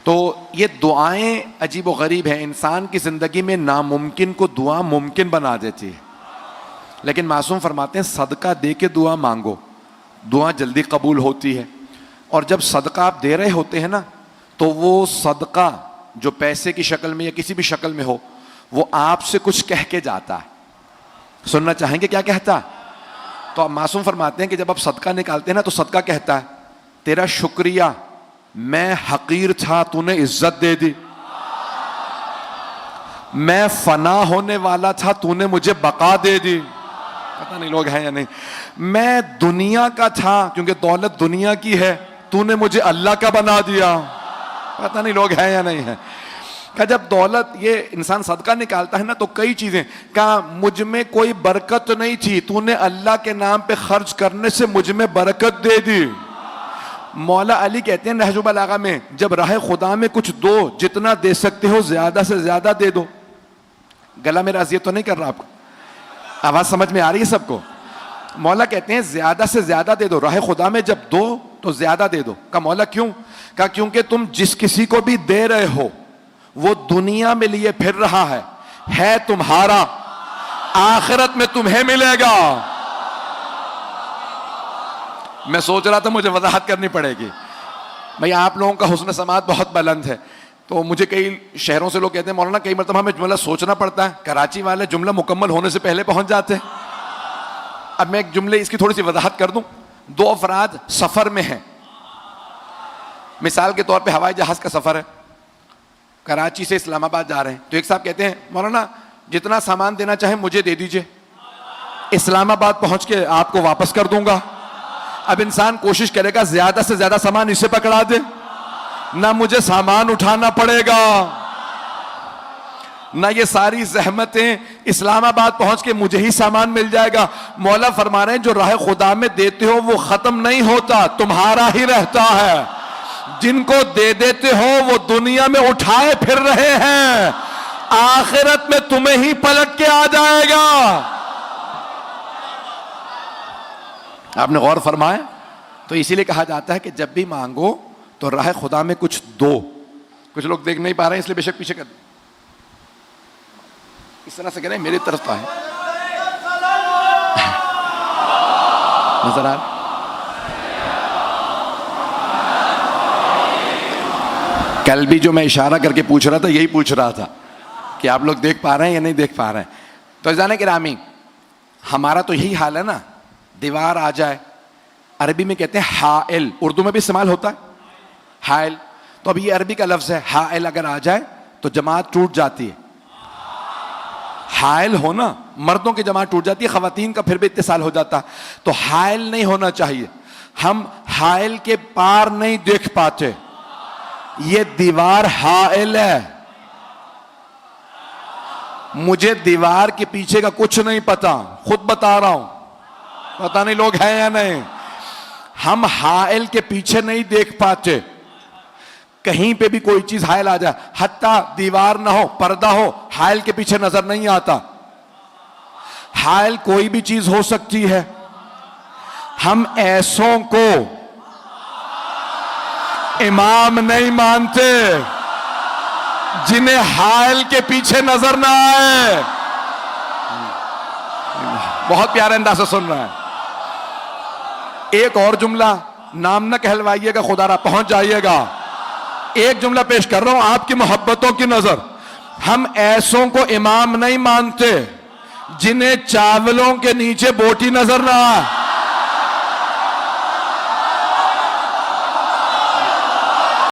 تو یہ دعائیں عجیب و غریب ہیں، انسان کی زندگی میں ناممکن کو دعا ممکن بنا دیتی ہے. لیکن معصوم فرماتے ہیں صدقہ دے کے دعا مانگو، دعا جلدی قبول ہوتی ہے. اور جب صدقہ آپ دے رہے ہوتے ہیں نا تو وہ صدقہ جو پیسے کی شکل میں یا کسی بھی شکل میں ہو وہ آپ سے کچھ کہہ کے جاتا ہے. سننا چاہیں گے کیا کہتا ہے؟ تو آپ معصوم فرماتے ہیں کہ جب آپ صدقہ نکالتے ہیں نا تو صدقہ کہتا ہے تیرا شکریہ، میں حقیر تھا تو نے عزت دے دی، میں فنا ہونے والا تھا تو نے مجھے بقا دے دی. پتہ نہیں لوگ ہیں یا نہیں. میں دنیا کا تھا کیونکہ دولت دنیا کی ہے، تو نے مجھے اللہ کا بنا دیا. پتہ نہیں لوگ ہیں یا نہیں ہیں. کہ جب دولت یہ انسان صدقہ نکالتا ہے نا تو کئی چیزیں، کہا مجھ میں کوئی برکت نہیں تھی، تو نے اللہ کے نام پہ خرچ کرنے سے مجھ میں برکت دے دی. مولا علی کہتے ہیں نہج البلاغہ میں جب راہ خدا میں کچھ دو، جتنا دے سکتے ہو زیادہ سے زیادہ دے دو. گلا میرا اذیت تو نہیں کر رہا آپ کو؟ آواز سمجھ میں آ رہی ہے سب کو؟ مولا کہتے ہیں زیادہ سے زیادہ دے دو، راہ خدا میں جب دو تو زیادہ دے دو. کہا مولا کیوں؟ کہا کیونکہ تم جس کسی کو بھی دے رہے ہو وہ دنیا میں لیے پھر رہا ہے تمہارا، آخرت میں تمہیں ملے گا. میں سوچ رہا تھا مجھے وضاحت کرنی پڑے گی. بھئی آپ لوگوں کا حسن سماعت بہت بلند ہے، تو مجھے کئی شہروں سے لوگ کہتے ہیں مولانا کئی مرتبہ ہمیں جملہ سوچنا پڑتا ہے، کراچی والے جملہ مکمل ہونے سے پہلے پہنچ جاتے ہیں. اب میں ایک جملے اس کی تھوڑی سی وضاحت کر دوں. دو افراد سفر میں ہیں، مثال کے طور پہ ہوائی جہاز کا سفر ہے، کراچی سے اسلام آباد جا رہے ہیں. تو ایک صاحب کہتے ہیں مولانا جتنا سامان دینا چاہیں مجھے دے دیجئے، اسلام آباد پہنچ کے آپ کو واپس کر دوں گا. اب انسان کوشش کرے گا زیادہ سے زیادہ سامان اسے پکڑا دے، نہ مجھے سامان اٹھانا پڑے گا، نہ یہ ساری زحمتیں اسلام آباد پہنچ کے مجھے ہی سامان مل جائے گا. مولا فرما رہے ہیں جو راہ خدا میں دیتے ہو وہ ختم نہیں ہوتا، تمہارا ہی رہتا ہے. جن کو دے دیتے ہو وہ دنیا میں اٹھائے پھر رہے ہیں، آخرت میں تمہیں ہی پلٹ کے آ جائے گا. آپ نے غور فرمایا؟ تو اسی لیے کہا جاتا ہے کہ جب بھی مانگو تو راہ خدا میں کچھ دو. کچھ لوگ دیکھ نہیں پا رہے ہیں اس لیے بے شک پیچھے کر دیں، اس طرح سے کہہ رہے ہیں میری طرف تو ہے. نظر آ رہا؟ کل بھی جو میں اشارہ کر کے پوچھ رہا تھا یہی پوچھ رہا تھا کہ آپ لوگ دیکھ پا رہے ہیں یا نہیں دیکھ پا رہے ہیں. تو عزیزان گرامی ہمارا تو یہی حال ہے نا، دیوار آ جائے، عربی میں کہتے ہیں حائل، اردو میں بھی استعمال ہوتا ہے حائل. تو اب یہ عربی کا لفظ ہے، حائل اگر آ جائے تو جماعت ٹوٹ جاتی ہے. حائل ہونا مردوں کی جماعت ٹوٹ جاتی ہے، خواتین کا پھر بھی اتصال ہو جاتا. تو حائل نہیں ہونا چاہیے. ہم حائل کے پار نہیں دیکھ پاتے، یہ دیوار حائل ہے. مجھے دیوار کے پیچھے کا کچھ نہیں پتا، خود بتا رہا ہوں، پتہ نہیں لوگ ہیں یا نہیں. ہم حائل کے پیچھے نہیں دیکھ پاتے. کہیں پہ بھی کوئی چیز حائل آ جائے، حتیٰ دیوار نہ ہو پردہ ہو، حائل کے پیچھے نظر نہیں آتا. حائل کوئی بھی چیز ہو سکتی ہے. ہم ایسوں کو امام نہیں مانتے جنہیں حائل کے پیچھے نظر نہ آئے. بہت پیارے انداز سے سن رہا ہے. ایک اور جملہ، نام نہ کہلوائیے گا، خدا را پہنچ جائیے گا. ایک جملہ پیش کر رہا ہوں آپ کی محبتوں کی نظر. ہم ایسوں کو امام نہیں مانتے جنہیں چاولوں کے نیچے بوٹی نظر نہ آئے.